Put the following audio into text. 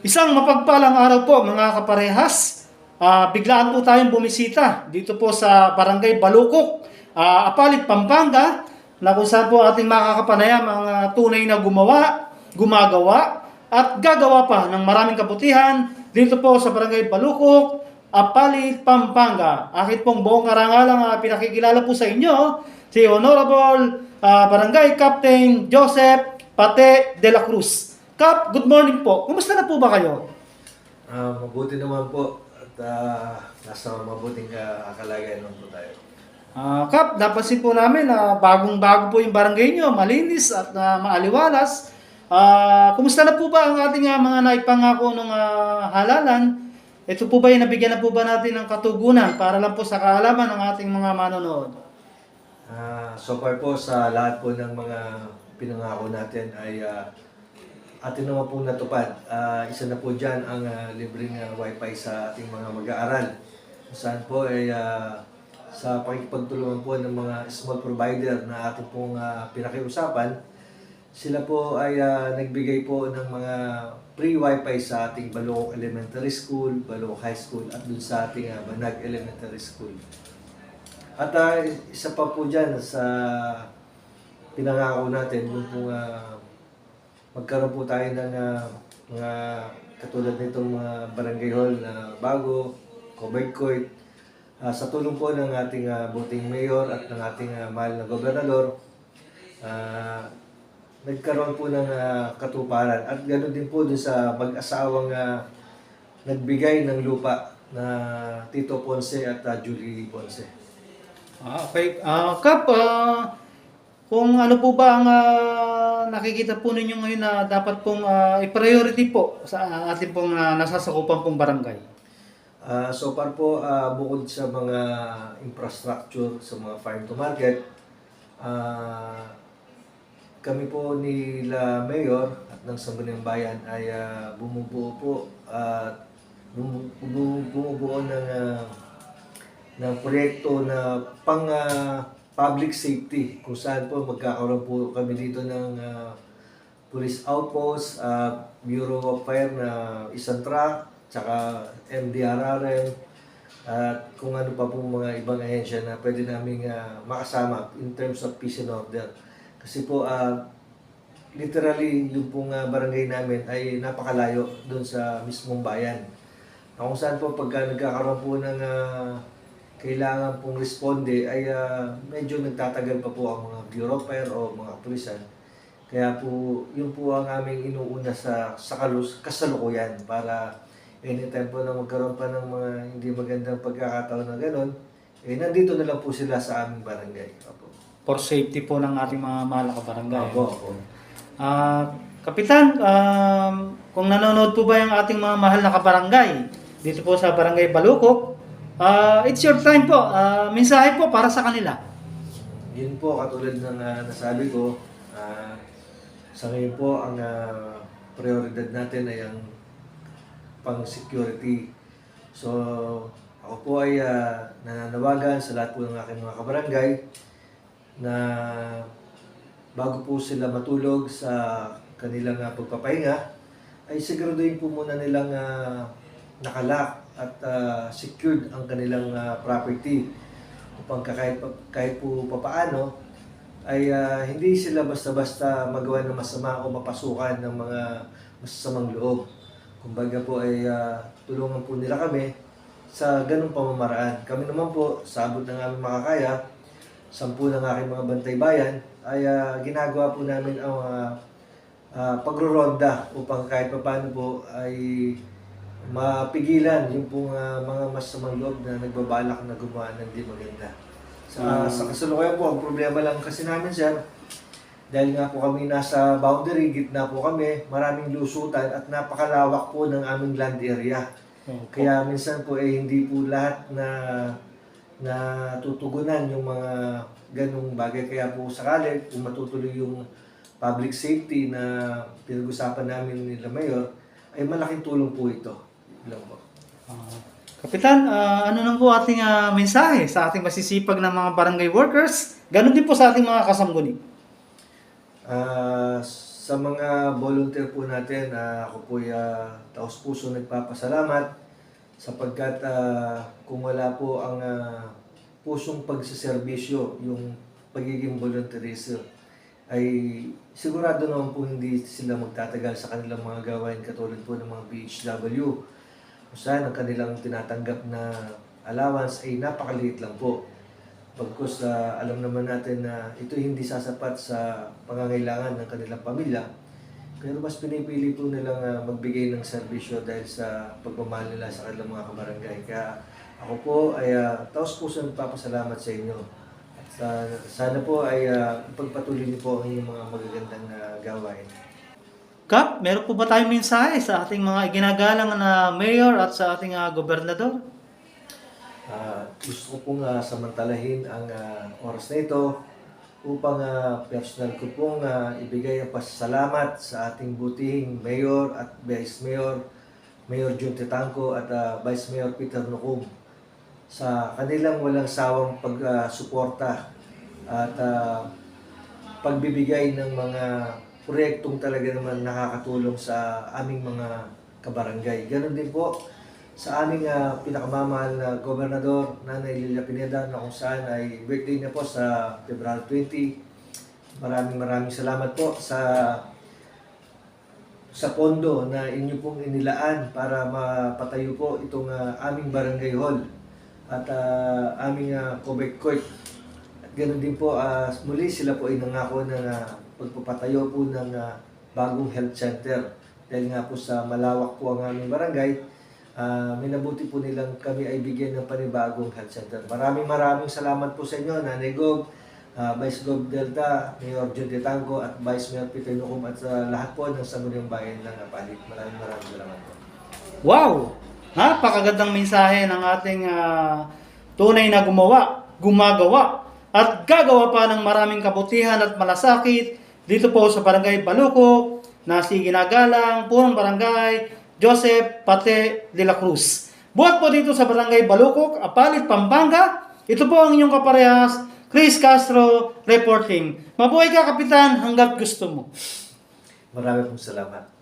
Isang mapagpalang araw po mga kaparehas. Biglaan po tayong bumisita dito po sa Barangay Balukok, Apalit, Pampanga, na kung saan po ating makakapanayam ang tunay na gumagawa, at gagawa pa ng maraming kabutihan dito po sa Barangay Balukok, Apalit, Pampanga. Akin pong buong karangalang pinakikilala po sa inyo si Honorable Barangay Captain Joseph Pate de la Cruz. Kap, good morning po. Kumusta na po ba kayo? Mabuti naman po at nasa mabuting kalagayan naman po tayo. Kap, napansin po namin na bagong-bago po yung barangay nyo, malinis at maaliwalas. Kumusta na po ba ang ating mga naipangako ng halalan? Ito po ba yung nabigyan na po ba natin ng katugunan para lang po sa kaalaman ng ating mga manonood? So far po sa lahat po ng mga pinangako natin ay atin naman pong natupad. Isa na po dyan ang libreng wifi sa ating mga mag-aaral. Saan po ay sa pakikipagtulungan po ng mga small provider na ating pong pinakiusapan, sila po ay nagbigay po ng mga free wifi sa ating Balukok Elementary School, Balukok High School at dun sa ating Banag Elementary School. At isa pa po dyan sa pinangako natin, yung pong magkaroon po tayo ng mga katulad nitong mga barangay hall na bago, covered court, sa tulong po ng ating buting mayor at ng ating mahal na gobernador, nagkaroon po ng katuparan. At ganoon din po dun sa mag-asawang nagbigay ng lupa na Tito Ponce at Julie Ponce. Okay. Kap, kung ano po ba ang nakikita po ninyo ngayon na dapat pong i-priority po sa ating pong nasasakupan pong barangay? So far po, bukod sa mga infrastructure, sa mga farm to market, kami po nila Mayor at ng Sangguniang Bayan ay bumubuo po at bumubuo ng proyekto na pang public safety, kung saan po magkakaroon po kami dito ng police outpost, Bureau of Fire na isang truck, tsaka MDRRM, at kung ano pa po mga ibang ahensya na pwede namin makasama in terms of peace and order. Kasi po, literally, yung pong barangay namin ay napakalayo doon sa mismong bayan. Kung saan po pagka nagkakaroon po ng kailangan pong responde ay medyo nagtatagal pa po ang mga Bureau of Fire o mga kapulisan. Kaya po, yun po ang aming inuuna sa kasalukuyan para anytime po na magkaroon pa ng mga hindi magandang pagkakataon na gano'n, nandito na lang po sila sa aming barangay. Opo. For safety po ng ating mga mahal na kabarangay. Opo. Kapitan, kung nanonood po ba yung ating mga mahal na kabarangay dito po sa Barangay Balukok, it's your time po. Mensahe po para sa kanila. Yun po, katulad ng nasabi ko, sa ngayon po, ang prioridad natin ay ang pang-security. So, ako po ay nananawagan sa lahat po ng aking mga kabarangay na bago po sila matulog sa kanilang pagpapahinga, ay siguraduhin po muna nilang nakalak at secured ang kanilang property upang kahit po papaano ay hindi sila basta-basta magawa ng masama o mapasukan ng mga masasamang loob. Kumbaga po ay tulungan po nila kami sa ganung pamamaraan. Kami naman po, sa abot ng aming makakaya, 10 ng aking mga bantay bayan, ay ginagawa po namin ang pagro-ronda upang kahit paano po ay mapigilan yung pong mga masamang loob na nagbabalak na gumawa ng di maganda. Sa kasalukuyan po, ang problema lang kasi namin, sir, dahil nga po kami nasa boundary, gitna po kami, maraming lusutan at napakalawak po ng aming land area. Kaya minsan po hindi po lahat na tutugunan yung mga ganung bagay. Kaya po sakali, kung matutuloy yung public safety na pinag-usapan namin nila Mayor, ay malaking tulong po ito. Lang po. Kapitan, ano nang po ating mensahe sa ating masisipag na mga barangay workers? Ganon din po sa ating mga kasangguni. sa mga volunteer po natin, ako po ay taos-puso nagpapasalamat sapagkat kung wala po ang pusong pagsiservisyo, yung pagiging volunteerism, ay sigurado naman po hindi sila magtatagal sa kanilang mga gawain katulad po ng mga BHW. Kung saan ang kanilang tinatanggap na allowance ay napakaliit lang po. Pagkos alam naman natin na ito hindi sasapat sa pangangailangan ng kanilang pamilya, pero mas pinipili po nilang magbigay ng serbisyo dahil sa pagmamahal nila sa kanilang mga kabarangay. Kaya ako po ay taos-puso nagpapasalamat sa inyo. At sana po ay ipagpatuloy niyo po ang inyong mga magagandang gawain. Kap, meron po ba tayong mensahe sa ating mga iginagalang na mayor at sa ating gobernador? Gusto ko pong samantalahin ang oras na ito upang personal ko pong ibigay ang pasasalamat sa ating butihing Mayor at Vice Mayor, Mayor Jun Titanco at Vice Mayor Peter Nucum sa kanilang walang sawang pagsuporta at pagbibigay ng mga proyektong talaga naman nakakatulong sa aming mga kabarangay. Ganon din po sa aming pinakamamahal na gobernador, Nanay Lilia Pineda, na kung saan ay birthday niya po sa February 20. Maraming salamat po sa pondo na inyo pong inilaan para mapatayo po itong aming barangay hall at aming Quebec Court. At ganoon din po, muli sila po ay nangako na pagpapatayo po ng bagong health center. Dahil nga po sa malawak po ang aming barangay, minabuti po nilang kami ay bigyan ng panibagong health center. Maraming salamat po sa inyo, Nanay Gob, Vice Gob Delta, Mayor Jun Titanco at Vice Mayor Peter Nucum at lahat po ng Sangguniang Bayan ng Apalit. Maraming salamat po. Wow! Napakagandang mensahe ng ating tunay na gumagawa at gagawa pa ng maraming kabutihan at malasakit dito po sa Barangay Balukok na si Ginagalang, Punong Barangay, Joseph Pate de la Cruz. Buhat po dito sa Barangay Balukok, Apalit, Pampanga. Ito po ang inyong kaparehas, Chris Castro reporting. Mabuhay ka, Kapitan, hanggat gusto mo. Maraming salamat.